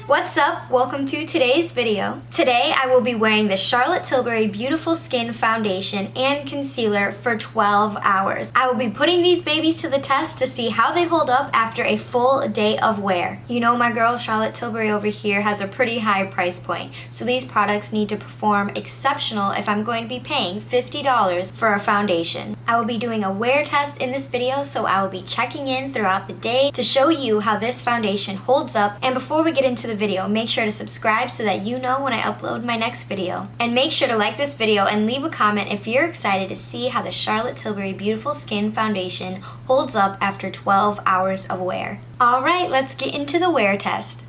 What's up? Welcome to today's video. Today I will be wearing the Charlotte Tilbury Beautiful Skin Foundation and Concealer for 12 hours. I will be putting these babies to the test to see how they hold up after a full day of wear. You know my girl Charlotte Tilbury over here has a pretty high price point, so these products need to perform exceptional if I'm going to be paying $50 for a foundation. I will be doing a wear test in this video, so I will be checking in throughout the day to show you how this foundation holds up. And before we get into the video, make sure to subscribe so that you know when I upload my next video. And make sure to like this video and leave a comment if you're excited to see how the Charlotte Tilbury Beautiful Skin Foundation holds up after 12 hours of wear. Alright, let's get into the wear test.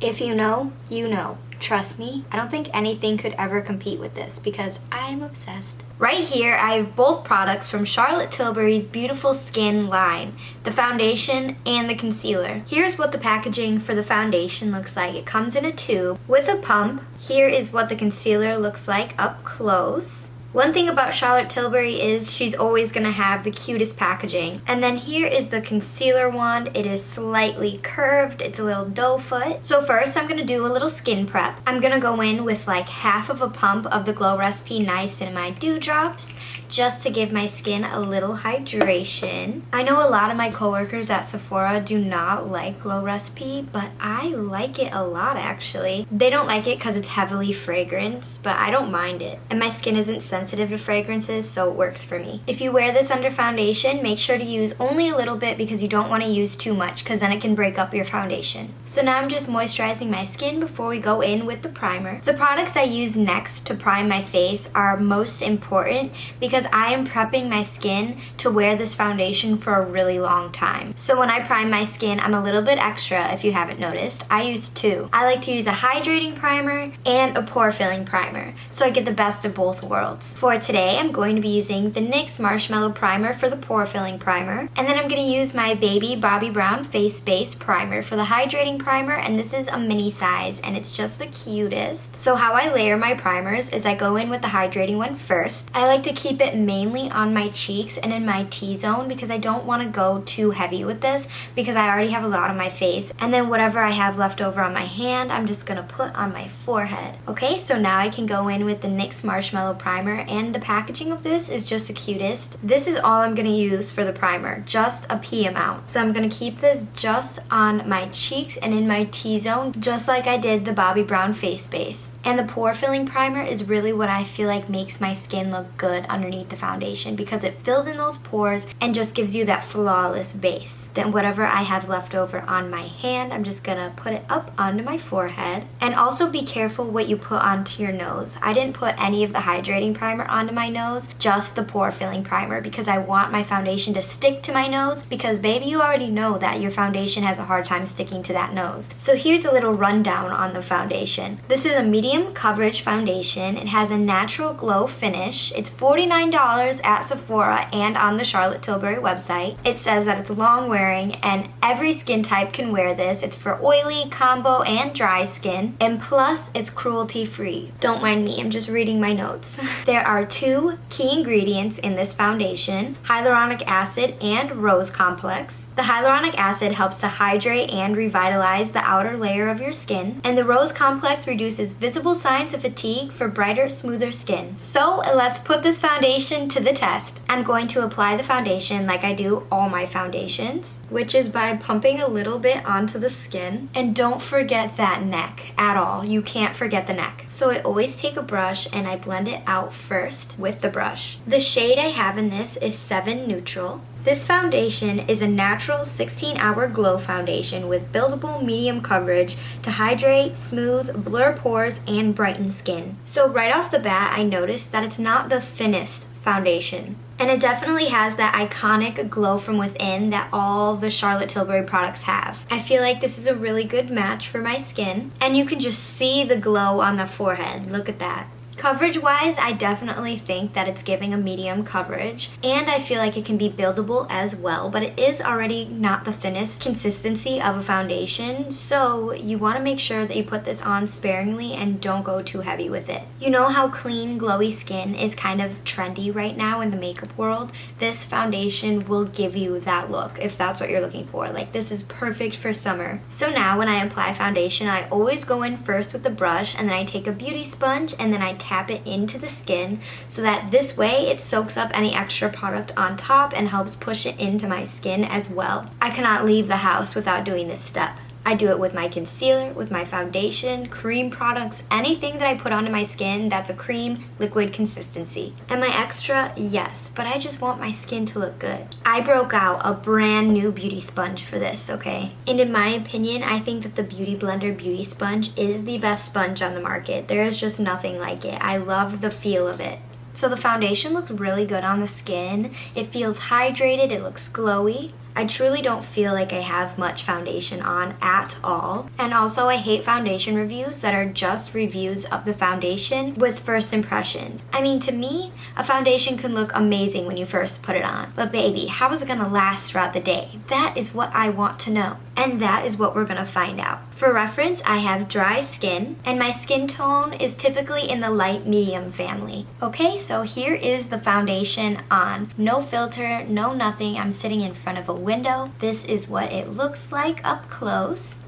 If you know, you know. Trust me, I don't think anything could ever compete with this because I'm obsessed. Right here, I have both products from Charlotte Tilbury's Beautiful Skin line, the foundation and the concealer. Here's what the packaging for the foundation looks like. It comes in a tube with a pump. Here is what the concealer looks like up close. One thing about Charlotte Tilbury is she's always going to have the cutest packaging. And then here is the concealer wand. It is slightly curved. It's a little doe foot. So first I'm going to do a little skin prep. I'm going to go in with like half of a pump of the Glow Recipe Niacinamide Dewdrops just to give my skin a little hydration. I know a lot of my coworkers at Sephora do not like Glow Recipe, but I like it a lot actually. They don't like it because it's heavily fragranced, but I don't mind it. And my skin isn't sensitive to fragrances, so it works for me. If you wear this under foundation, make sure to use only a little bit because you don't want to use too much because then it can break up your foundation. So now I'm just moisturizing my skin before we go in with the primer. The products I use next to prime my face are most important because I am prepping my skin to wear this foundation for a really long time. So when I prime my skin, I'm a little bit extra if you haven't noticed. I use two. I like to use a hydrating primer and a pore filling primer so I get the best of both worlds. For today, I'm going to be using the NYX Marshmellow Primer for the pore filling primer, and then I'm going to use my baby Bobbi Brown Face Base Primer for the hydrating primer, and this is a mini size and it's just the cutest. So how I layer my primers is I go in with the hydrating one first. I like to keep it mainly on my cheeks and in my T-zone because I don't want to go too heavy with this because I already have a lot on my face, and then whatever I have left over on my hand, I'm just going to put on my forehead. Okay, so now I can go in with the NYX Marshmellow Primer, and the packaging of this is just the cutest. This is all I'm going to use for the primer, just a pea amount. So I'm going to keep this just on my cheeks and in my T-zone, just like I did the Bobbi Brown Face Base. And the pore filling primer is really what I feel like makes my skin look good underneath the foundation because it fills in those pores and just gives you that flawless base. Then whatever I have left over on my hand, I'm just gonna put it up onto my forehead. And also be careful what you put onto your nose. I didn't put any of the hydrating primer onto my nose, just the pore filling primer because I want my foundation to stick to my nose because baby, you already know that your foundation has a hard time sticking to that nose. So here's a little rundown on the foundation. This is a medium coverage foundation. It has a natural glow finish. It's $49 at Sephora and on the Charlotte Tilbury website. It says that it's long wearing and every skin type can wear this. It's for oily, combo, and dry skin, and plus it's cruelty free. Don't mind me, I'm just reading my notes. There are two key ingredients in this foundation, hyaluronic acid and rose complex. The hyaluronic acid helps to hydrate and revitalize the outer layer of your skin, and the rose complex reduces visible signs of fatigue for brighter, smoother skin. So let's put this foundation to the test. I'm going to apply the foundation like I do all my foundations, which is by pumping a little bit onto the skin. And don't forget that neck at all. You can't forget the neck. So I always take a brush and I blend it out first with the brush. The shade I have in this is 7 Neutral. This foundation is a natural 16-hour glow foundation with buildable medium coverage to hydrate, smooth, blur pores, and brighten skin. So right off the bat, I noticed that it's not the thinnest foundation. And it definitely has that iconic glow from within that all the Charlotte Tilbury products have. I feel like this is a really good match for my skin. And you can just see the glow on the forehead. Look at that. Coverage wise, I definitely think that it's giving a medium coverage, and I feel like it can be buildable as well, but it is already not the thinnest consistency of a foundation, so you want to make sure that you put this on sparingly and don't go too heavy with it. You know how clean, glowy skin is kind of trendy right now in the makeup world? This foundation will give you that look if that's what you're looking for. Like, this is perfect for summer. So now when I apply foundation, I always go in first with the brush, and then I take a beauty sponge and then I tap it into the skin so that this way it soaks up any extra product on top and helps push it into my skin as well. I cannot leave the house without doing this step. I do it with my concealer, with my foundation, cream products, anything that I put onto my skin that's a cream liquid consistency. Am I extra? Yes, but I just want my skin to look good. I broke out a brand new beauty sponge for this, okay? And in my opinion, I think that the Beauty Blender Beauty Sponge is the best sponge on the market. There is just nothing like it. I love the feel of it. So the foundation looks really good on the skin. It feels hydrated, it looks glowy. I truly don't feel like I have much foundation on at all. And also, I hate foundation reviews that are just reviews of the foundation with first impressions. I mean, to me, a foundation can look amazing when you first put it on. But baby, how is it gonna last throughout the day? That is what I want to know. And that is what we're gonna find out. For reference, I have dry skin, and my skin tone is typically in the light medium family. Okay, so here is the foundation on. No filter, no nothing. I'm sitting in front of a window. This is what it looks like up close.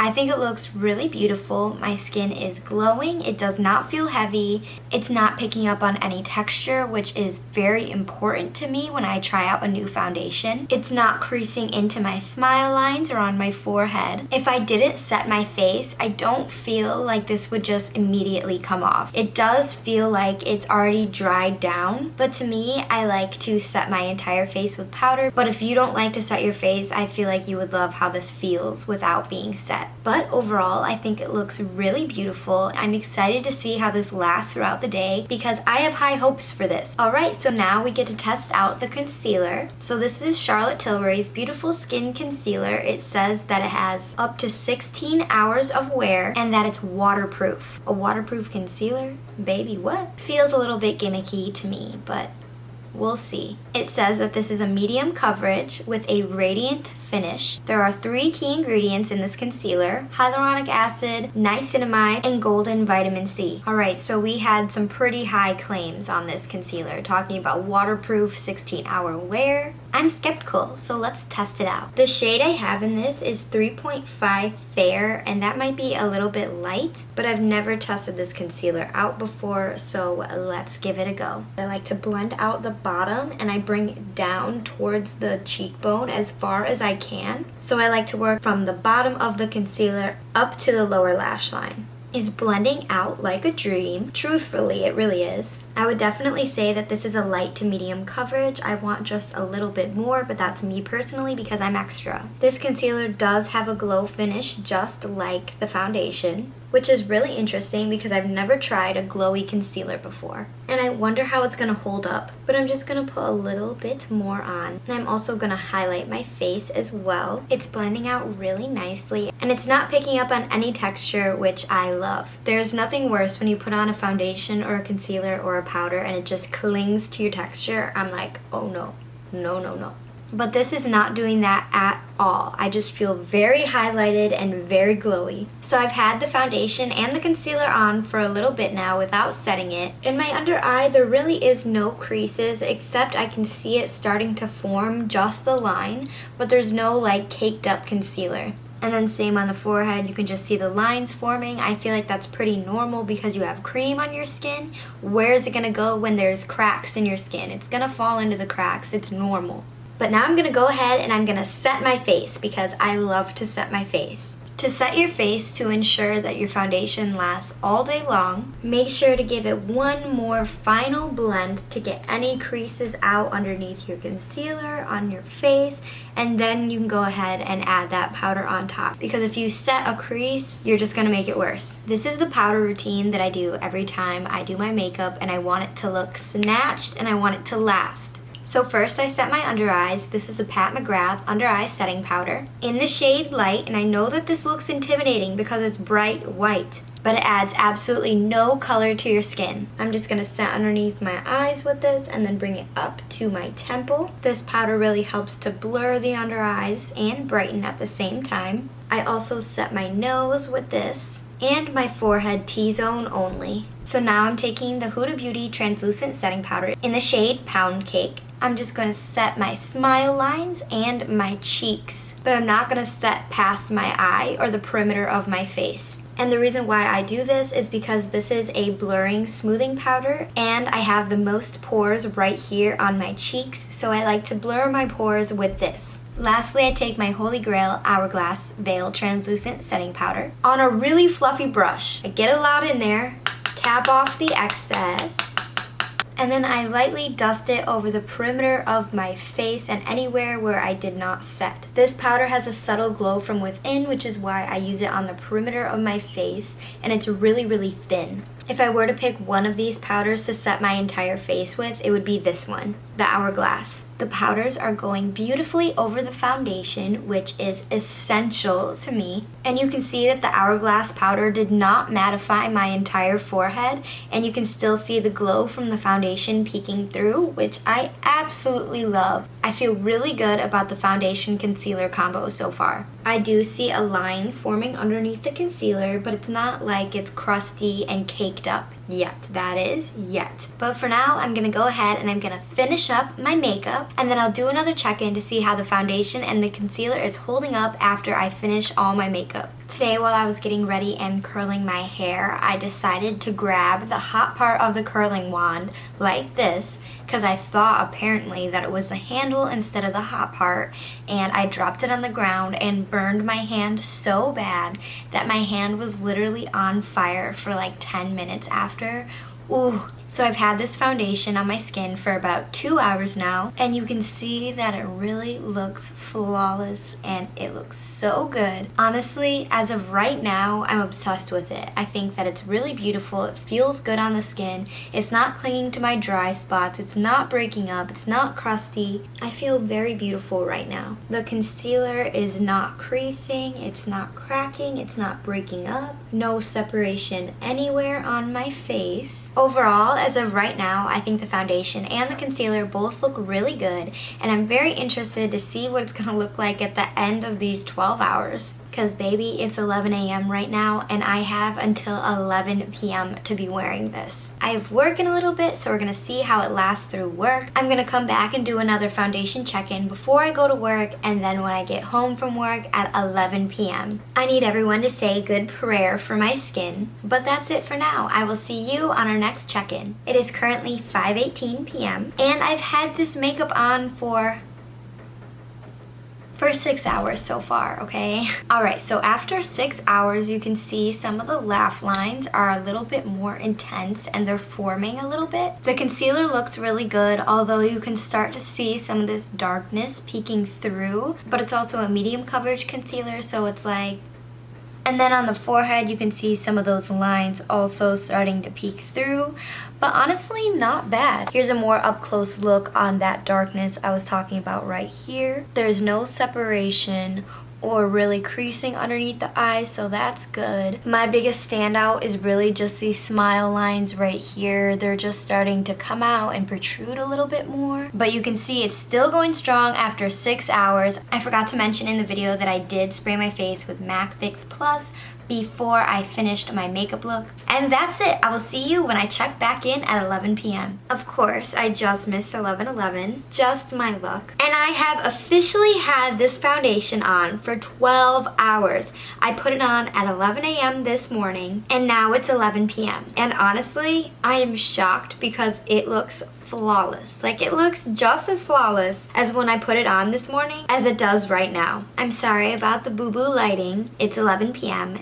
I think it looks really beautiful. My skin is glowing. It does not feel heavy. It's not picking up on any texture, which is very important to me when I try out a new foundation. It's not creasing into my smile lines or on my forehead. If I didn't set my face, I don't feel like this would just immediately come off. It does feel like it's already dried down, but to me, I like to set my entire face with powder. But if you don't like to set your face, I feel like you would love how this feels without being set. But overall, I think it looks really beautiful. I'm excited to see how this lasts throughout the day because I have high hopes for this. Alright, so now we get to test out the concealer. So this is Charlotte Tilbury's Beautiful Skin Concealer. It says that it has up to 16 hours of wear and that it's waterproof. A waterproof concealer? Baby, what? Feels a little bit gimmicky to me, but we'll see. It says that this is a medium coverage with a radiant finish. There are 3 key ingredients in this concealer: hyaluronic acid, niacinamide, and golden vitamin C. Alright, so we had some pretty high claims on this concealer, talking about waterproof, 16-hour wear. I'm skeptical, so let's test it out. The shade I have in this is 3.5 Fair, and that might be a little bit light, but I've never tested this concealer out before, so let's give it a go. I like to blend out the bottom, and I bring it down towards the cheekbone as far as I can. So I like to work from the bottom of the concealer up to the lower lash line. It's blending out like a dream. Truthfully, it really is. I would definitely say that this is a light to medium coverage. I want just a little bit more, but that's me personally because I'm extra. This concealer does have a glow finish just like the foundation, which is really interesting because I've never tried a glowy concealer before. And I wonder how it's gonna hold up, but I'm just gonna put a little bit more on. And I'm also gonna highlight my face as well. It's blending out really nicely, and it's not picking up on any texture, which I love. There's nothing worse when you put on a foundation or a concealer or a powder and it just clings to your texture. I'm like, oh no, no, no, no. But this is not doing that at all. I just feel very highlighted and very glowy. So I've had the foundation and the concealer on for a little bit now without setting it. In my under eye, there really is no creases, except I can see it starting to form just the line, but there's no like caked up concealer. And then same on the forehead, you can just see the lines forming. I feel like that's pretty normal because you have cream on your skin. Where is it gonna go when there's cracks in your skin? It's gonna fall into the cracks, it's normal. But now I'm gonna go ahead and I'm gonna set my face because I love to set my face. To set your face to ensure that your foundation lasts all day long, make sure to give it one more final blend to get any creases out underneath your concealer, on your face, and then you can go ahead and add that powder on top. Because if you set a crease, you're just gonna make it worse. This is the powder routine that I do every time I do my makeup, and I want it to look snatched and I want it to last. So first I set my under eyes. This is the Pat McGrath Under Eye Setting Powder in the shade Light, and I know that this looks intimidating because it's bright white, but it adds absolutely no color to your skin. I'm just gonna set underneath my eyes with this and then bring it up to my temple. This powder really helps to blur the under eyes and brighten at the same time. I also set my nose with this and my forehead T-zone only. So now I'm taking the Huda Beauty Translucent Setting Powder in the shade Pound Cake. I'm just going to set my smile lines and my cheeks, but I'm not going to set past my eye or the perimeter of my face. And the reason why I do this is because this is a blurring smoothing powder and I have the most pores right here on my cheeks, so I like to blur my pores with this. Lastly, I take my Holy Grail Hourglass Veil Translucent Setting Powder on a really fluffy brush. I get a lot in there, tap off the excess, and then I lightly dust it over the perimeter of my face and anywhere where I did not set. This powder has a subtle glow from within, which is why I use it on the perimeter of my face, and it's really, really thin. If I were to pick one of these powders to set my entire face with, it would be this one, the Hourglass. The powders are going beautifully over the foundation, which is essential to me. And you can see that the Hourglass powder did not mattify my entire forehead, and you can still see the glow from the foundation peeking through, which I absolutely love. I feel really good about the foundation concealer combo so far. I do see a line forming underneath the concealer, but it's not like it's crusty and caked up yet. That is, yet. But for now, I'm gonna go ahead and I'm gonna finish up my makeup, and then I'll do another check-in to see how the foundation and the concealer is holding up after I finish all my makeup. Today, while I was getting ready and curling my hair, I decided to grab the hot part of the curling wand like this, because I thought apparently that it was the handle instead of the hot part, and I dropped it on the ground and burned my hand so bad that my hand was literally on fire for like 10 minutes after. Ooh. So I've had this foundation on my skin for about 2 hours now, and you can see that it really looks flawless and it looks so good. Honestly, as of right now, I'm obsessed with it. I think that it's really beautiful. It feels good on the skin. It's not clinging to my dry spots. It's not breaking up. It's not crusty. I feel very beautiful right now. The concealer is not creasing. It's not cracking. It's not breaking up. No separation anywhere on my face. Overall, as of right now, I think the foundation and the concealer both look really good, and I'm very interested to see what it's going to look like at the end of these 12 hours. Because baby, it's 11 a.m. right now, and I have until 11 p.m. to be wearing this. I have work in a little bit, so we're going to see how it lasts through work. I'm going to come back and do another foundation check-in before I go to work, and then when I get home from work at 11 p.m. I need everyone to say a good prayer for my skin. But that's it for now. I will see you on our next check-in. It is currently 5:18 p.m. and I've had this makeup on for 6 hours so far, okay? Alright, so after 6 hours, you can see some of the laugh lines are a little bit more intense and they're forming a little bit. The concealer looks really good, although you can start to see some of this darkness peeking through, but it's also a medium coverage concealer, so it's like... And then on the forehead, you can see some of those lines also starting to peek through, but honestly, not bad. Here's a more up-close look on that darkness I was talking about right here. There's no separation or really creasing underneath the eyes, so that's good. My biggest standout is really just these smile lines right here. They're just starting to come out and protrude a little bit more, but you can see it's still going strong after 6 hours. I forgot to mention in the video that I did spray my face with MAC Fix Plus before I finished my makeup look. And that's it. I will see you when I check back in at 11 p.m. Of course, I just missed 11:11, just my luck. And I have officially had this foundation on for 12 hours. I put it on at 11 a.m. this morning, and now it's 11 p.m. And honestly, I am shocked because it looks flawless. Like, it looks just as flawless as when I put it on this morning as it does right now. I'm sorry about the boo-boo lighting. It's 11 p.m.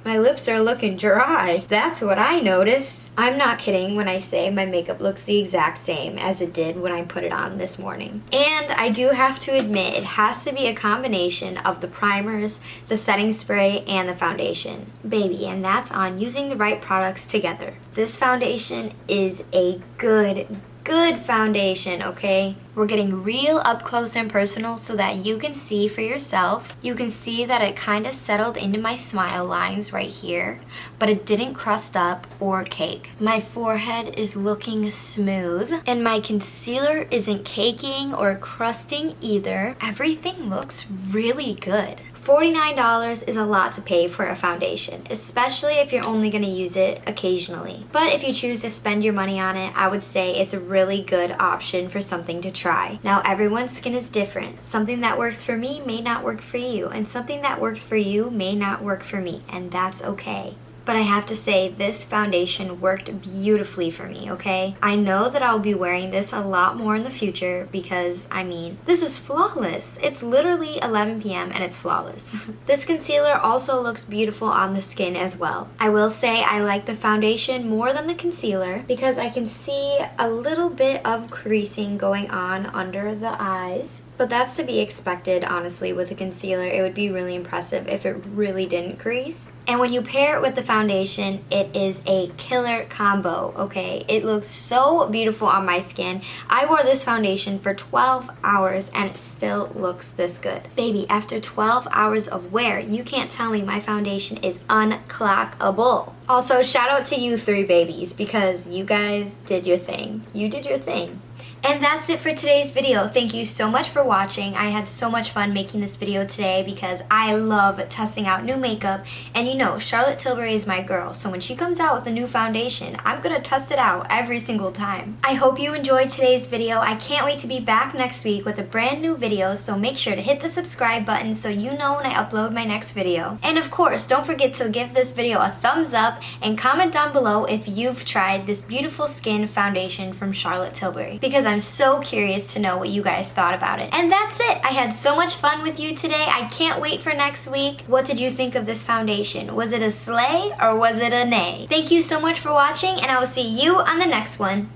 My lips are looking dry. That's what I noticed. I'm not kidding when I say my makeup looks the exact same as it did when I put it on this morning. And I do have to admit, it has to be a combination of the primers, the setting spray, and the foundation. Baby, and that's on using the right products together. This foundation is a good good foundation, okay? We're getting real up close and personal so that you can see for yourself. You can see that it kind of settled into my smile lines right here, but it didn't crust up or cake. My forehead is looking smooth, and my concealer isn't caking or crusting either. Everything looks really good. $49 is a lot to pay for a foundation, especially if you're only going to use it occasionally. But if you choose to spend your money on it, I would say it's a really good option for something to try. Now, everyone's skin is different. Something that works for me may not work for you, and something that works for you may not work for me, and that's okay. But I have to say, this foundation worked beautifully for me, okay? I know that I'll be wearing this a lot more in the future because, I mean, this is flawless. It's literally 11 p.m. and it's flawless. This concealer also looks beautiful on the skin as well. I will say I like the foundation more than the concealer because I can see a little bit of creasing going on under the eyes. But that's to be expected, honestly, with a concealer. It would be really impressive if it really didn't crease. And when you pair it with the foundation, it is a killer combo, okay? It looks so beautiful on my skin. I wore this foundation for 12 hours and it still looks this good. Baby, after 12 hours of wear, you can't tell me my foundation is unclockable. Also, shout out to you three babies because you guys did your thing. You did your thing. And that's it for today's video. Thank you so much for watching. I had so much fun making this video today because I love testing out new makeup. And you know, Charlotte Tilbury is my girl. So when she comes out with a new foundation, I'm gonna test it out every single time. I hope you enjoyed today's video. I can't wait to be back next week with a brand new video. So make sure to hit the subscribe button so you know when I upload my next video. And of course, don't forget to give this video a thumbs up and comment down below if you've tried this beautiful skin foundation from Charlotte Tilbury, because I'm so curious to know what you guys thought about it. And that's it. I had so much fun with you today. I can't wait for next week. What did you think of this foundation? Was it a slay or was it a nay? Thank you so much for watching, and I will see you on the next one.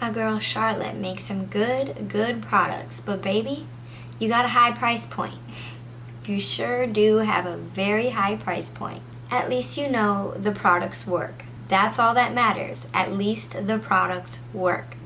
My girl Charlotte makes some good products, but baby, you got a high price point. You sure do have a very high price point. At least you know the products work. That's all that matters. At least the products work.